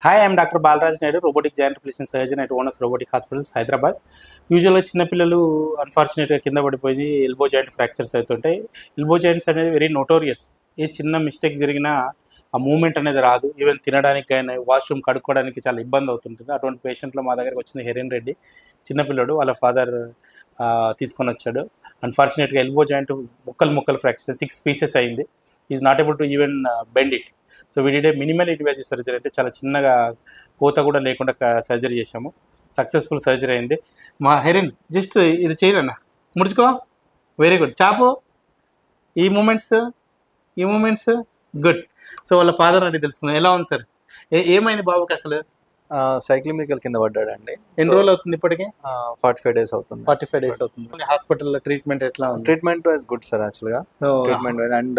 Hi, I'm doctor Balaraj Naidu, robotic joint replacement surgeon at honours robotic hospitals Hyderabad. యూజువల్గా చిన్నపిల్లలు అన్ఫార్చునేట్గా కింద పడిపోయి ఎల్బో జాయింట్ ఫ్రాక్చర్స్ అవుతుంటాయి. ఎల్బో జాయింట్స్ అనేది వెరీ నోటోరియస్. ఏ చిన్న మిస్టేక్ జరిగినా ఆ మూమెంట్ అనేది రాదు. ఈవెన్ తినడానికి కానీ వాష్రూమ్ కడుక్కోవడానికి చాలా ఇబ్బంది అవుతుంటుంది. అటువంటి పేషెంట్లో మా దగ్గరకు వచ్చిన హెరెన్ రెడ్డి చిన్నపిల్లడు, వాళ్ళ ఫాదర్ తీసుకొని వచ్చాడు. అన్ఫార్చునేట్గా ఎల్బో జాయింట్ ముక్కలు ఫ్రాక్చర్ 6 పీసెస్ అయింది. Is not able to even bend it. So we did a minimal invasive surgery, అంటే చాలా చిన్నగా కోత కూడా లేకుండా సర్జరీ చేసాము. సక్సెస్ఫుల్ సర్జరీ అయింది. మా హెరెన్ జస్ట్ ఇది చేయరన్న, ముడుచుకో, వెరీ గుడ్, చాపు, ఈ మూమెంట్స్ గుడ్. సో వాళ్ళ ఫాదర్ అంటే తెలుసుకుందాం. ఎలా ఉంది సార్? ఏమైంది బాబుకి అసలు? సైక్లిమికల్ కింద పడ్డాడండి. ఎన్ని రోజులు అవుతుంది ఇప్పటికి? 45 days అవుతుంది. 45 days అవుతుంది. హాస్పిటల్లో ట్రీట్మెంట్ ఎట్లా ఉంది? ట్రీట్మెంట్ వైజ్ గుడ్ సార్, యాక్చువల్గా ట్రీట్మెంట్ వైజ్, అండ్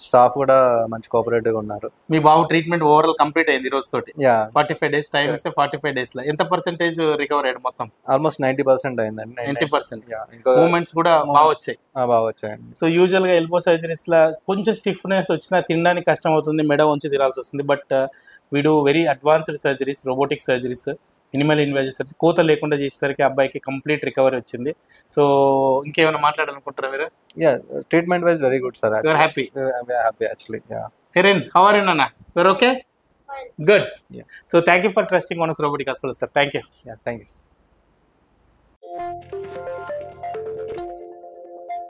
స్టాఫ్ కూడా మంచి కోఆపరేటివ్ గా ఉన్నారు. మీ బాబు ట్రీట్మెంట్ ఓవరాల్ కంప్లీట్ అయింది ఈ రోజు తోటి. 45 days టైం ఇస్తే 45 days లో ఎంత పర్సెంటేజ్ రికవర్ అయ్యాడు? మొత్తం ఆల్మోస్ట్ 90% అయిందండి. 90%. మూమెంట్స్ కూడా బాగా వచ్చాయండి. సో యూజువల్ గా ఎల్బో సర్జరీస్ లా కొంచెం స్టిఫ్నెస్ వచ్చినా తినడానికి కష్టం అవుతుంది, మెడ ఉంచి తినాల్సి వస్తుంది. But we do very advanced surgeries, robotic surgeries, minimal invasive surgery, కోత లేకుండా చేసేసరికి అబ్బాయికి కంప్లీట్ రికవరీ వచ్చింది. సో ఇంకేమైనా మాట్లాడాలనుకుంటారా మీరు? Treatment wise very good sir. You are happy? Happy actually. హెరెన్, హౌ ఆర్ యు నాన్న? You are okay? Good. So thank you for trusting owners robotic hospital sir. Thank you. Thank you.